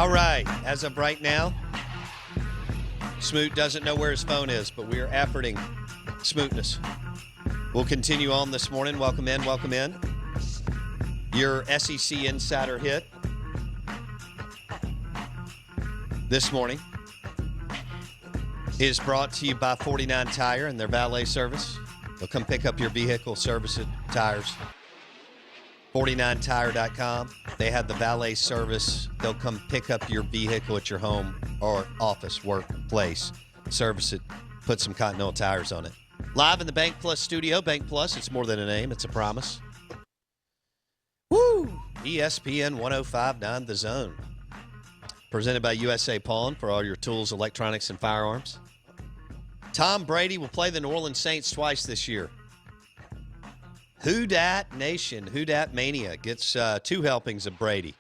All right, as of right now, Smoot doesn't know where his phone is, but we are efforting Smootness. We'll continue on this morning. Welcome in, welcome in. Your SEC Insider Hit this morning is brought to you by 49 Tire and their valet service. They'll come pick up your vehicle, service it, tires. 49tire.com. They have the valet service. They'll come pick up your vehicle at your home or office, workplace, service it, put some Continental tires on it. Live in the Bank Plus studio. Bank Plus, it's more than a name, it's a promise. Woo! ESPN 105.9 The Zone. Presented by USA Pawn for all your tools, electronics, and firearms. Tom Brady will play the New Orleans Saints twice this year. Who Dat Nation, Who Dat Mania gets 2 helpings of Brady.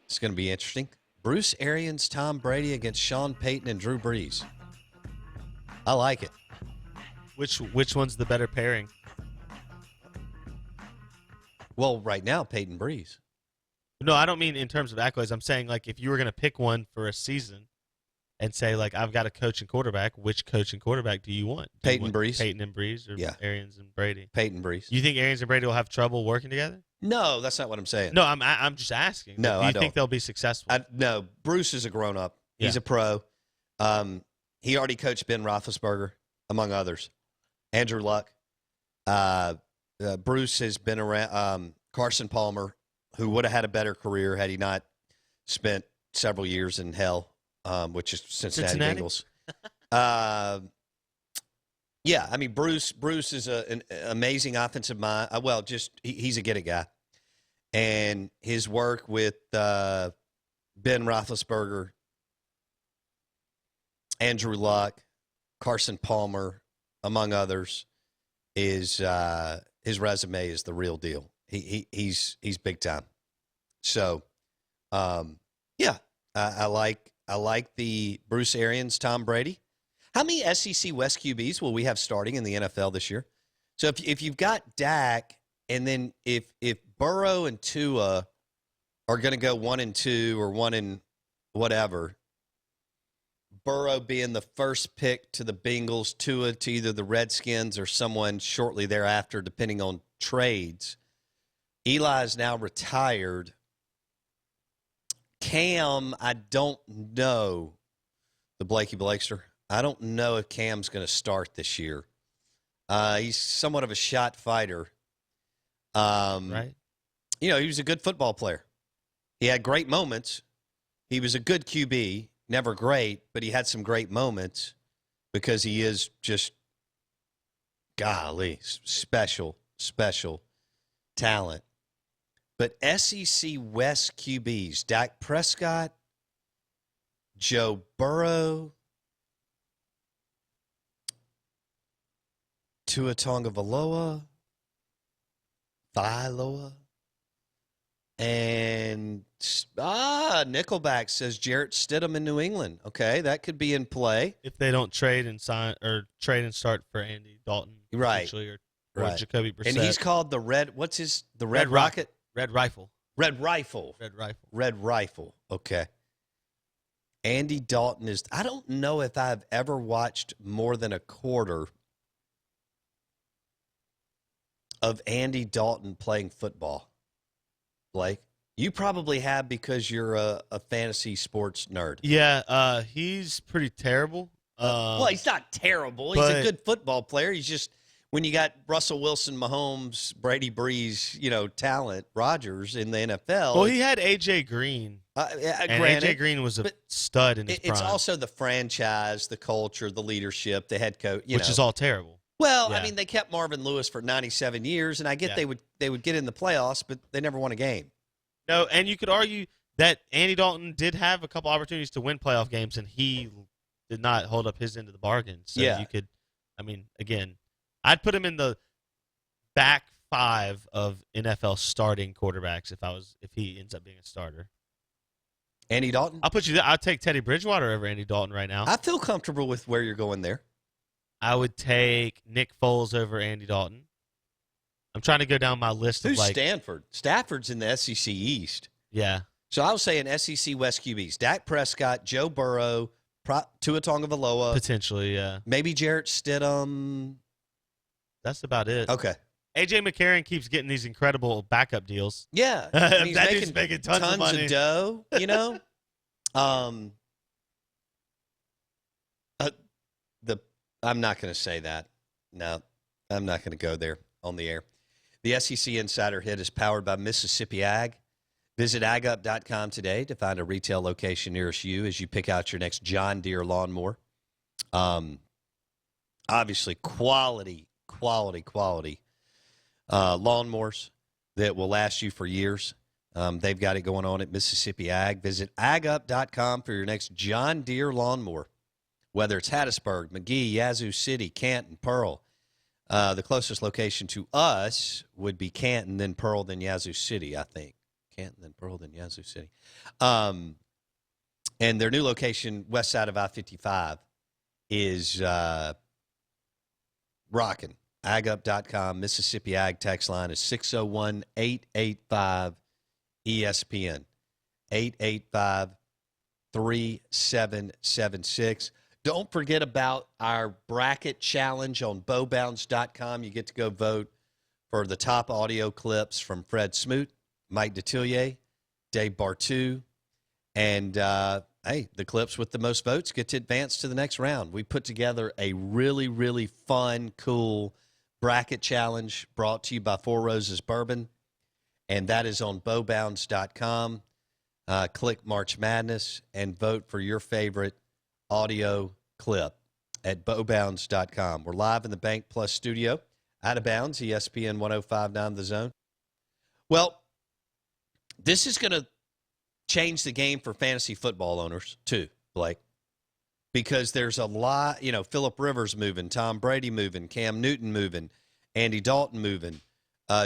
It's going to be interesting. Bruce Arians, Tom Brady against Sean Payton and Drew Brees. I like it. Which one's the better pairing? Well, right now, Peyton Brees. No, I don't mean in terms of accolades. I'm saying, like, if you were going to pick one for a season and say, like, I've got a coach and quarterback, which coach and quarterback do you want? Peyton Brees. Peyton and Brees or Arians and Brady? Peyton Brees. You think Arians and Brady will have trouble working together? No, that's not what I'm saying. No, I'm just asking. No, do you I don't think they'll be successful? No, Bruce is a grown-up. Yeah. He's a pro. He already coached Ben Roethlisberger, among others. Andrew Luck. Bruce has been around. Carson Palmer, who would have had a better career had he not spent several years in hell, which is Cincinnati Bengals. Yeah, I mean, Bruce is an amazing offensive mind. He's a get-it guy. And his work with Ben Roethlisberger, Andrew Luck, Carson Palmer, among others, is his resume is the real deal. He's big time. So, I like the Bruce Arians, Tom Brady. How many SEC West QBs will we have starting in the NFL this year? So if you've got Dak, and then if Burrow and Tua are going to go 1-2 or 1 and whatever, Burrow being the first pick to the Bengals, Tua to either the Redskins or someone shortly thereafter, depending on trades. Eli is now retired. Cam, I don't know, the Blakey Blakester. I don't know if Cam's going to start this year. He's somewhat of a shot fighter. Right. He was a good football player. He had great moments. He was a good QB, never great, but he had some great moments because he is just, golly, special talent. But SEC West QBs, Dak Prescott, Joe Burrow, Tua Tagovailoa, and Nickelback says Jarrett Stidham in New England. Okay, that could be in play if they don't trade and start for Andy Dalton, right? Or right. Jacoby Brissett. And he's called the Red. What's his Red Rocket? Red Rifle. Red Rifle. Red Rifle. Okay. Andy Dalton is. I don't know if I've ever watched more than a quarter of Andy Dalton playing football. Blake, you probably have because you're a fantasy sports nerd. Yeah, he's pretty terrible. Well, he's not terrible. He's a good football player. He's just, when you got Russell Wilson, Mahomes, Brady Breeze, talent, Rodgers in the NFL. Well, he had A.J. Green. And A.J. Green was a stud in his prime. It's also the franchise, the culture, the leadership, the head coach. Which is all terrible. Well, yeah. I mean, they kept Marvin Lewis for 97 years, and I get they would get in the playoffs, but they never won a game. No, and you could argue that Andy Dalton did have a couple opportunities to win playoff games, and he did not hold up his end of the bargain. So you could, again, I'd put him in the back 5 of NFL starting quarterbacks if he ends up being a starter. Andy Dalton? I'll put you there. I'll take Teddy Bridgewater over Andy Dalton right now. I feel comfortable with where you're going there. I would take Nick Foles over Andy Dalton. I'm trying to go down my list Who's of Stanford? Stafford's in the SEC East. Yeah. So I was saying SEC West QBs: Dak Prescott, Joe Burrow, Tua Tagovailoa, Potentially, yeah. maybe Jarrett Stidham. That's about it. Okay. AJ McCarron keeps getting these incredible backup deals. Yeah, and he's That dude's making tons of money. dough. I'm not going to say that. No, I'm not going to go there on the air. The SEC Insider Hit is powered by Mississippi Ag. Visit agup.com today to find a retail location nearest you as you pick out your next John Deere lawnmower. Obviously, quality lawnmowers that will last you for years. They've got it going on at Mississippi Ag. Visit agup.com for your next John Deere lawnmower. Whether it's Hattiesburg, McGee, Yazoo City, Canton, Pearl. The closest location to us would be Canton, then Pearl, then Yazoo City, I think. Canton, then Pearl, then Yazoo City. And their new location, west side of I-55, is rocking. Agup.com. Mississippi Ag text line is 601-885-ESPN. 885-3776. Don't forget about our bracket challenge on bowbounds.com. You get to go vote for the top audio clips from Fred Smoot, Mike Detillier, Dave Bartu, and, the clips with the most votes get to advance to the next round. We put together a really, really fun, cool bracket challenge brought to you by Four Roses Bourbon, and that is on bowbounds.com. Click March Madness and vote for your favorite audio clip at bowbounds.com. We're live in the Bank Plus studio. Out of bounds, ESPN 105.9 The Zone. Well, this is going to change the game for fantasy football owners too, Blake, because there's a lot, Phillip Rivers moving, Tom Brady moving, Cam Newton moving, Andy Dalton moving,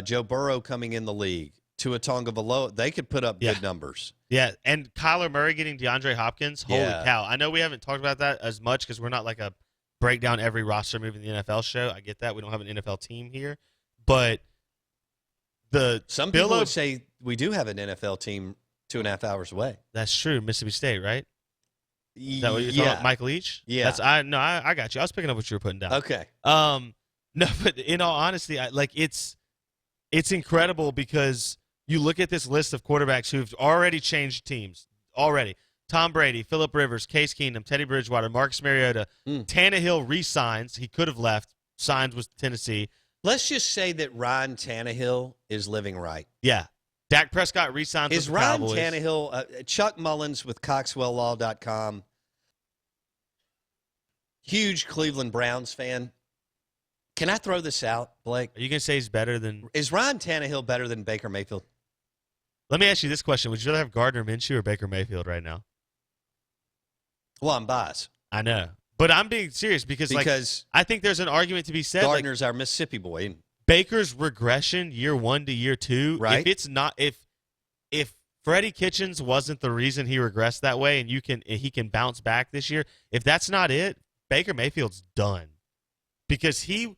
Joe Burrow coming in the league, Tua Tagovailoa. They could put up good numbers. Yeah, and Kyler Murray getting DeAndre Hopkins. Holy cow. I know we haven't talked about that as much because we're not like a breakdown every roster move in the NFL show. I get that. We don't have an NFL team here. But some people would say we do have an NFL team 2.5 hours away. That's true. Mississippi State, right? Is that what you're talking about? Mike Leach? Yeah. I got you. I was picking up what you were putting down. Okay. No, but in all honesty, it's incredible because you look at this list of quarterbacks who've already changed teams. Already. Tom Brady, Phillip Rivers, Case Keenum, Teddy Bridgewater, Marcus Mariota. Tannehill re-signs. He could have left. Signs with Tennessee. Let's just say that Ryan Tannehill is living right. Yeah. Dak Prescott re-signs with the Cowboys. Is Ryan Tannehill, Chuck Mullins with CoxwellLaw.com, huge Cleveland Browns fan. Can I throw this out, Blake? Are you going to say he's better than... Is Ryan Tannehill better than Baker Mayfield? Let me ask you this question. Would you rather have Gardner Minshew or Baker Mayfield right now? Well, I'm biased. I know. But I'm being serious because I think there's an argument to be said. Gardner's our Mississippi boy. Baker's regression year 1 to year 2, right? If it's not, if Freddie Kitchens wasn't the reason he regressed that way, and he can bounce back this year, if that's not it, Baker Mayfield's done because he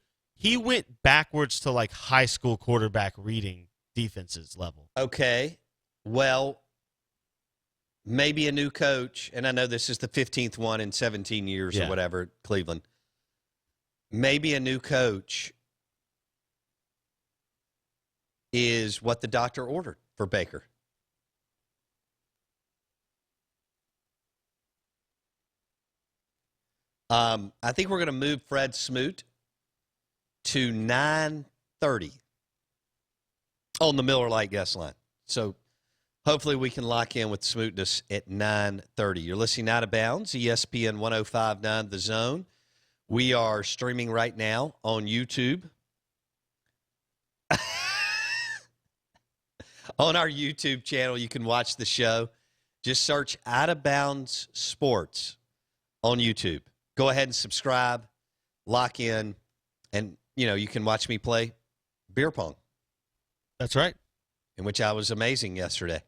went backwards to like high school quarterback reading defenses level. Okay, well, maybe a new coach, and I know this is the 15th one in 17 years or whatever at Cleveland. Maybe a new coach is what the doctor ordered for Baker. I think we're going to move Fred Smoot to 9:30 on the Miller Lite guest line. So hopefully we can lock in with Smootness at 9:30. You're listening Out of Bounds, ESPN 105.9 The Zone. We are streaming right now on YouTube. On our YouTube channel, you can watch the show. Just search Out of Bounds Sports on YouTube. Go ahead and subscribe, lock in, and, you can watch me play beer pong. That's right. In which I was amazing yesterday.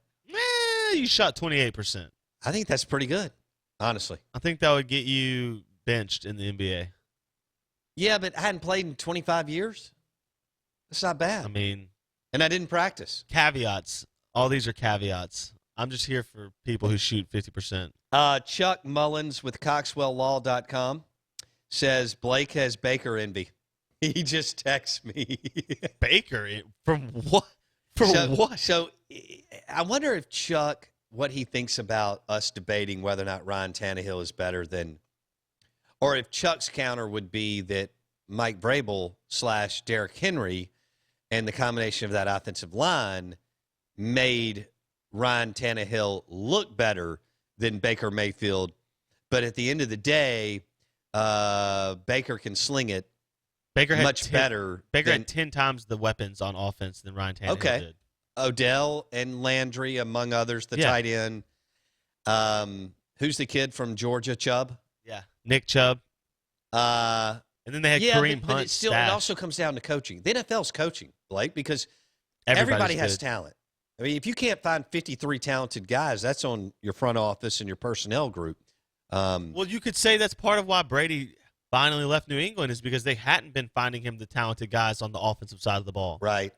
You shot 28%. I think that's pretty good, honestly. I think that would get you benched in the NBA. Yeah, but I hadn't played in 25 years. That's not bad. I mean... And I didn't practice. Caveats. All these are caveats. I'm just here for people who shoot 50%. Chuck Mullins with CoxwellLaw.com says Blake has Baker envy. He just texts me. Baker? From what? What? So I wonder if Chuck, what he thinks about us debating whether or not Ryan Tannehill is better than, or if Chuck's counter would be that Mike Vrabel / Derrick Henry and the combination of that offensive line made Ryan Tannehill look better than Baker Mayfield. But at the end of the day, Baker can sling it much better. Baker had 10 times the weapons on offense than Ryan Tannehill did. Odell and Landry, among others, the tight end. Who's the kid from Georgia, Chubb? Yeah, Nick Chubb. And then they had Kareem Hunt. But it also comes down to coaching. The NFL's coaching, Blake, because everybody has talent. I mean, if you can't find 53 talented guys, that's on your front office and your personnel group. Well, you could say that's part of why Brady finally left New England is because they hadn't been finding him the talented guys on the offensive side of the ball. Right.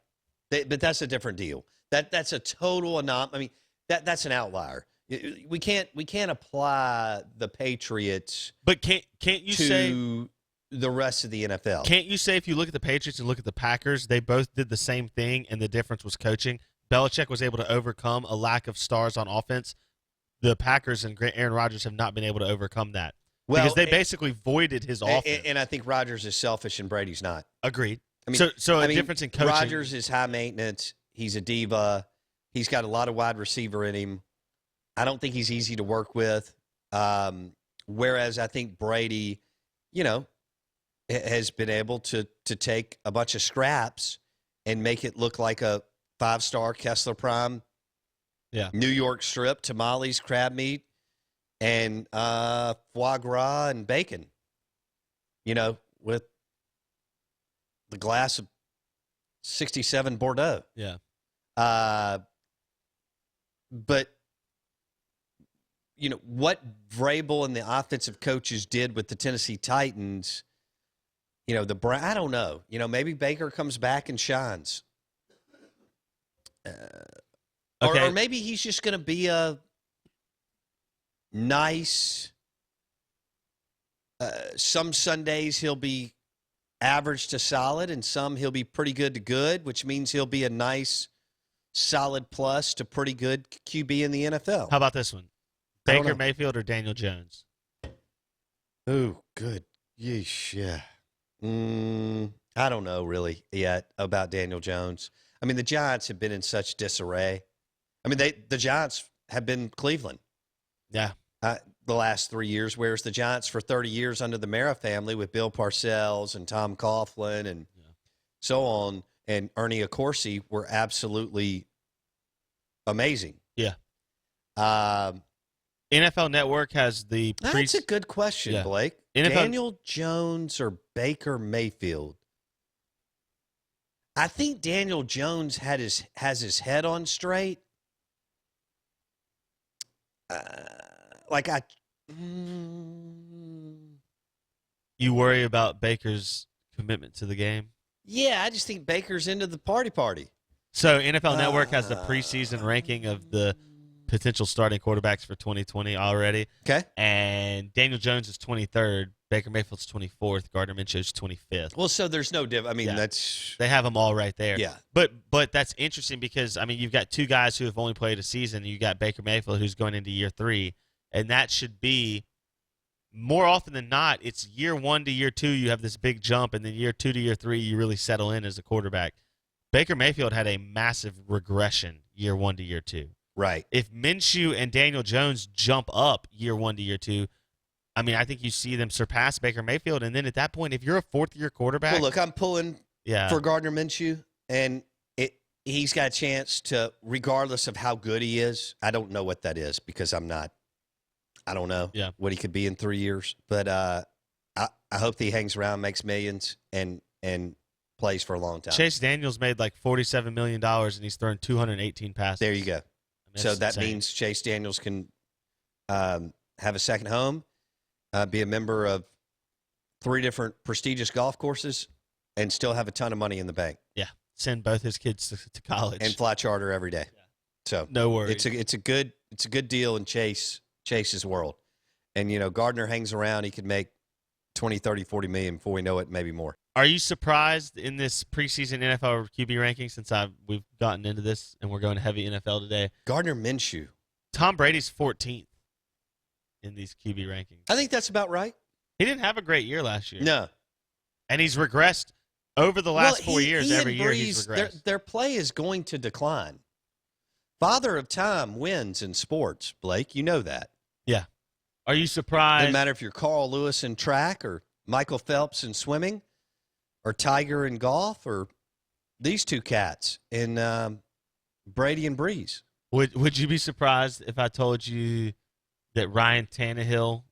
But that's a different deal. That's a total anomaly. I mean, that's an outlier. We can't apply the Patriots. But can't you say the rest of the NFL? Can't you say if you look at the Patriots and look at the Packers, they both did the same thing, and the difference was coaching? Belichick was able to overcome a lack of stars on offense. The Packers and Aaron Rodgers have not been able to overcome that because they basically voided his offense. And I think Rodgers is selfish and Brady's not. Agreed. I mean, so difference in coaching. Rodgers is high maintenance. He's a diva. He's got a lot of wide receiver in him. I don't think he's easy to work with. Whereas I think Brady, has been able to take a bunch of scraps and make it look like a 5-star Kessler Prime, New York strip, tamales, crab meat, and foie gras and bacon, with the glass of 67 Bordeaux. Yeah. But, what Vrabel and the offensive coaches did with the Tennessee Titans, I don't know. Maybe Baker comes back and shines. Or maybe he's just going to be a nice some Sundays he'll be average to solid, and some he'll be pretty good to good, which means he'll be a nice solid plus to pretty good QB in the NFL. How about this one? Baker Mayfield or Daniel Jones? Oh, good. Yeesh, yeah. I don't know really yet about Daniel Jones. I mean, the Giants have been in such disarray. I mean, the Giants have been Cleveland. Yeah. The last 3 years, whereas the Giants for 30 years under the Mara family with Bill Parcells and Tom Coughlin and so on, and Ernie Accorsi were absolutely amazing. Yeah. NFL Network has the That's a good question, Blake. Daniel Jones or Baker Mayfield? I think Daniel Jones has his head on straight. You worry about Baker's commitment to the game? Yeah, I just think Baker's into the party. So NFL Network has the preseason ranking of the potential starting quarterbacks for 2020 already. Okay. And Daniel Jones is 23rd. Baker Mayfield's 24th. Gardner Minshew's 25th. Well, so there's no difference. I mean, they have them all right there. Yeah. But that's interesting because, I mean, you've got two guys who have only played a season. You got Baker Mayfield who's going into year 3. And that should be, more often than not, it's year 1 to year 2, you have this big jump. And then year 2 to year 3, you really settle in as a quarterback. Baker Mayfield had a massive regression year 1 to year 2. Right. If Minshew and Daniel Jones jump up year 1 to year 2, I mean, I think you see them surpass Baker Mayfield. And then at that point, if you're a fourth-year quarterback. Well, look, I'm pulling for Gardner Minshew, and he's got a chance to, regardless of how good he is, I don't know what that is because I don't know what he could be in 3 years. But I hope that he hangs around, makes millions, and plays for a long time. Chase Daniels made like $47 million, and he's thrown 218 passes. There you go. I mean, so that means Chase Daniels can have a second home, be a member of 3 different prestigious golf courses, and still have a ton of money in the bank. Yeah. Send both his kids to college. And fly charter every day. Yeah. So no worries. It's a good deal in Chase's world. And, Gardner hangs around. He could make 20, 30, 40 million before we know it, maybe more. Are you surprised in this preseason NFL QB ranking since we've gotten into this and we're going heavy NFL today? Gardner Minshew. Tom Brady's 14th in these QB rankings. I think that's about right. He didn't have a great year last year. No. And he's regressed over the last 4 years. Every year he's regressed. Their play is going to decline. Father of time wins in sports, Blake. You know that. Yeah. Are you surprised? Doesn't matter if you're Carl Lewis in track or Michael Phelps in swimming or Tiger in golf or these two cats in Brady and Breeze. Would you be surprised if I told you that Ryan Tannehill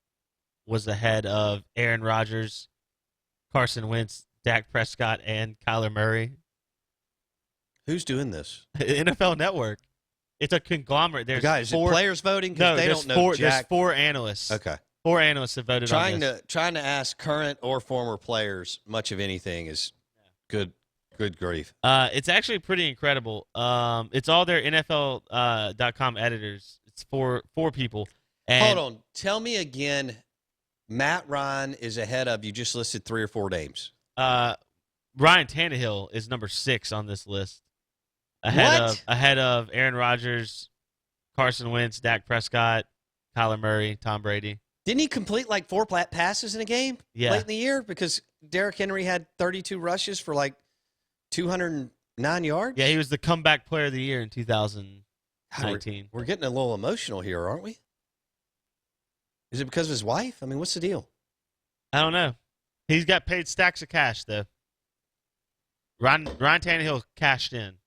was ahead of Aaron Rodgers, Carson Wentz, Dak Prescott, and Kyler Murray? Who's doing this? NFL Network. It's a conglomerate. There's guys, four players voting because no, they there's don't know four, Jack. There's 4 analysts. Okay. 4 analysts have voted on this. Trying to ask current or former players much of anything is good grief. It's actually pretty incredible. It's all their NFL.com editors. It's four people. And Hold on. Tell me again, Matt Ryan is ahead of, you just listed 3 or 4 names. Ryan Tannehill is number 6 on this list. Ahead of Aaron Rodgers, Carson Wentz, Dak Prescott, Kyler Murray, Tom Brady. Didn't he complete like 4 passes in a game Yeah. late in the year? Because Derrick Henry had 32 rushes for like 209 yards? Yeah, he was the comeback player of the year in 2019. We're getting a little emotional here, aren't we? Is it because of his wife? I mean, what's the deal? I don't know. He's got paid stacks of cash, though. Ryan Tannehill cashed in.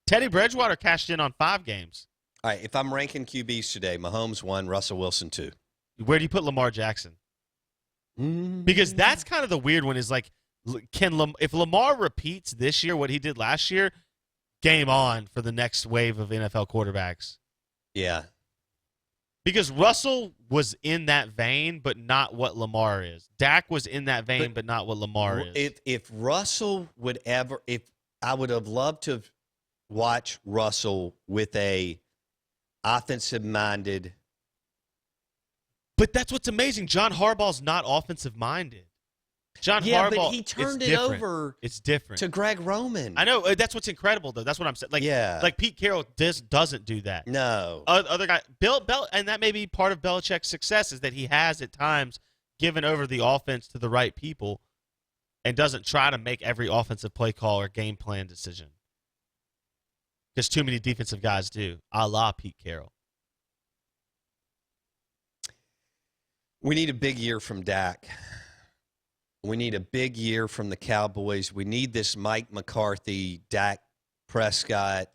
Teddy Bridgewater cashed in on 5 games. All right, if I'm ranking QBs today, Mahomes 1, Russell Wilson 2. Where do you put Lamar Jackson? Because that's kind of the weird one is like, if Lamar repeats this year what he did last year, game on for the next wave of NFL quarterbacks. Yeah. Because Russell was in that vein, but not what Lamar is. Dak was in that vein, but not what Lamar is. If Russell would ever, I would have loved to watch Russell with a offensive-minded. But that's what's amazing. John Harbaugh's not offensive-minded. Harbaugh, but he turned it over. It's different to Greg Roman. I know that's what's incredible, though. That's what I'm saying. Like Pete Carroll doesn't do that. No, other guy, Bill, and that may be part of Belichick's success is that he has at times given over the offense to the right people, and doesn't try to make every offensive play call or game plan decision. Because too many defensive guys do, a la Pete Carroll. We need a big year from Dak. We need a big year from the Cowboys. We need this Mike McCarthy, Dak Prescott,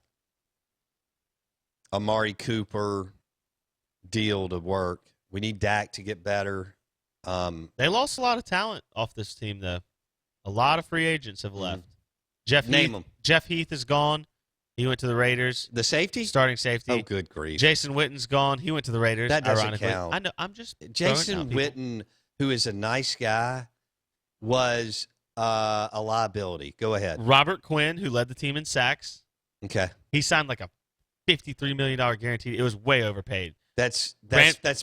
Amari Cooper deal to work. We need Dak to get better. They lost a lot of talent off this team, though. A lot of free agents have left. Jeff Heath is gone. He went to the Raiders. The safety? Starting safety. Oh, good grief. Jason Witten's gone. He went to the Raiders. That doesn't ironically. count. I know. I'm just Jason Witten, who is a nice guy, was a liability. Go ahead. Robert Quinn, who led the team in sacks. Okay. He signed like a $53 million guarantee. It was way overpaid. That's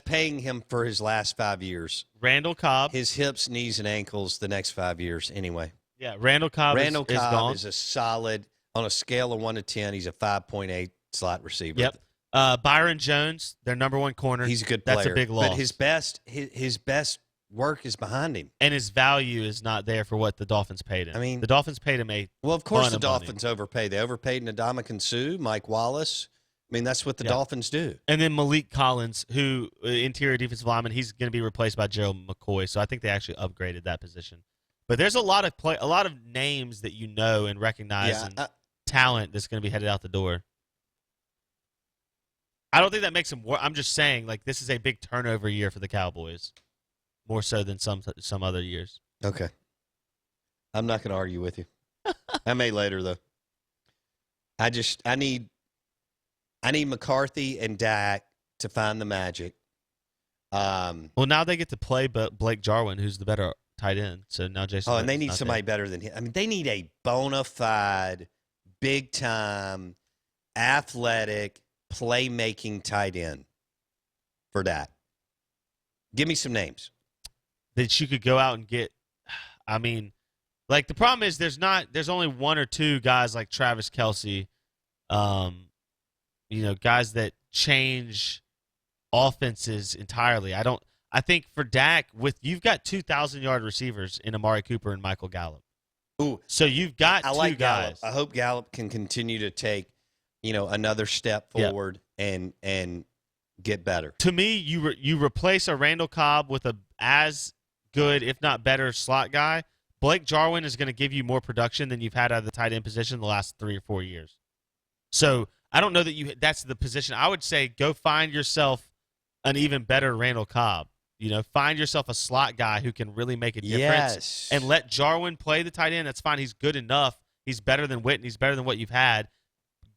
paying him for his last 5 years. Randall Cobb. His hips, knees, and ankles the next 5 years anyway. Yeah, Randall Cobb is gone. Is a solid, on a scale of 1 to 10, he's a 5.8 slot receiver. Yep. Byron Jones, their number 1 corner. He's a good player. That's a big loss. But his best work is behind him. And his value is not there for what the Dolphins paid him. I mean, the Dolphins paid him of course the Dolphins overpaid. They overpaid Ndamukong Suh, Mike Wallace. I mean, that's what the Dolphins do. And then Malik Collins, who interior defensive lineman, he's going to be replaced by Gerald McCoy. So I think they actually upgraded that position. But there's a lot of names that you know and recognize and talent that's going to be headed out the door. I don't think that makes them. I'm just saying, like, this is a big turnover year for the Cowboys, more so than some other years. Okay, I'm not going to argue with you. I may later though. I need McCarthy and Dak to find the magic. Well, now they get to play Blake Jarwin, who's the better tight end. So now Jason. And they need somebody better than him. I mean, they need a bona fide, big time, athletic, playmaking tight end for Dak? Give me some names that you could go out and get. I mean, like the problem is there's only one or two guys like Travis Kelce, guys that change offenses entirely. I think for Dak, you've got 2,000-yard receivers in Amari Cooper and Michael Gallup. Ooh, so you've got I two like guys. Gallup. I hope Gallup can continue to take, another step forward and get better. To me, you replace a Randall Cobb with a as good, if not better, slot guy. Blake Jarwin is going to give you more production than you've had out of the tight end position the last 3 or 4 years. So I don't know that's the position. I would say go find yourself an even better Randall Cobb. Find yourself a slot guy who can really make a difference and let Jarwin play the tight end. That's fine. He's good enough. He's better than Witten. He's better than what you've had.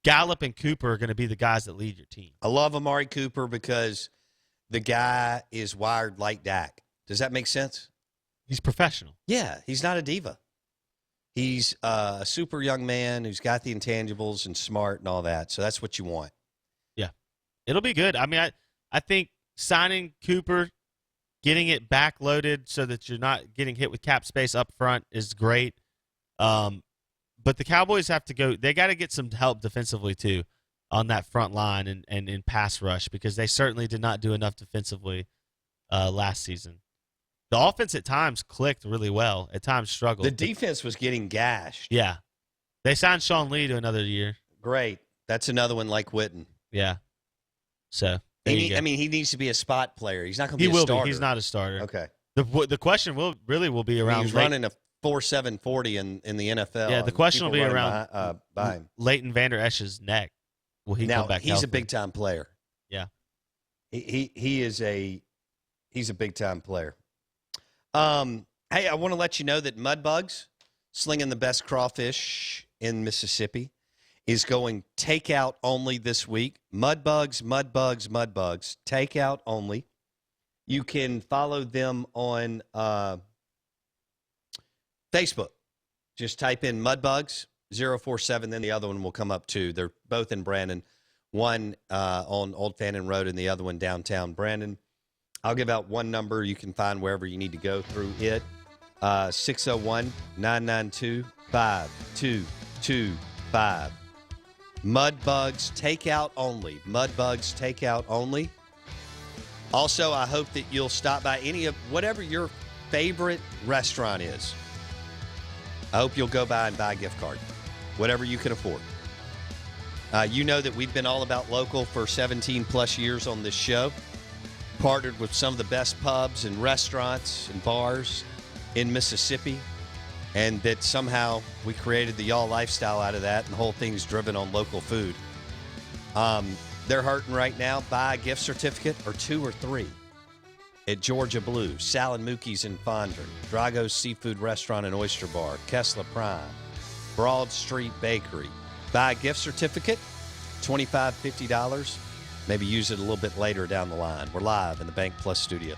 Gallup and Cooper are going to be the guys that lead your team. I love Amari Cooper because the guy is wired like Dak. Does that make sense? He's professional. Yeah, he's not a diva. He's a super young man who's got the intangibles and smart and all that. So that's what you want. Yeah, it'll be good. I mean, I think signing Cooper, getting it backloaded so that you're not getting hit with cap space up front is great. But the Cowboys have to go. They got to get some help defensively too on that front line and in pass rush because they certainly did not do enough defensively last season. The offense at times clicked really well. At times struggled. The defense was getting gashed. Yeah. They signed Sean Lee to another year. Great. That's another one like Witten. Yeah. So he needs to be a spot player. He's not going to be a starter. He's not a starter. Okay. The question will be around. He's running a 4.740 in the NFL. Yeah, the question will be around by him. Leighton Vander Esch's neck. Will he come back? He's healthy? A big time player. Yeah. He's a big time player. Hey, I want to let you know that Mudbugs, slinging the best crawfish in Mississippi, is going takeout only this week. Mudbugs, takeout only. You can follow them on Facebook. Just type in Mudbugs 047, then the other one will come up too. They're both in Brandon. One on Old Fannin Road and the other one downtown Brandon. I'll give out one number you can find wherever you need to go through it. 601-992-5225. Mudbugs takeout only. Mudbugs takeout only. Also, I hope that you'll stop by any of whatever your favorite restaurant is. I hope you'll go by and buy a gift card, whatever you can afford. You know that we've been all about local for 17 plus years on this show. Partnered with some of the best pubs and restaurants and bars in Mississippi, and that somehow we created the y'all lifestyle out of that, and the whole thing's driven on local food. They're hurting right now. Buy a gift certificate or 2 or 3 at Georgia Blue, Sal and Mookie's in Fondren, Drago's Seafood Restaurant and Oyster Bar, Kessler Prime, Broad Street Bakery. Buy a gift certificate, $25, $50. Maybe use it a little bit later down the line. We're live in the Bank Plus studio.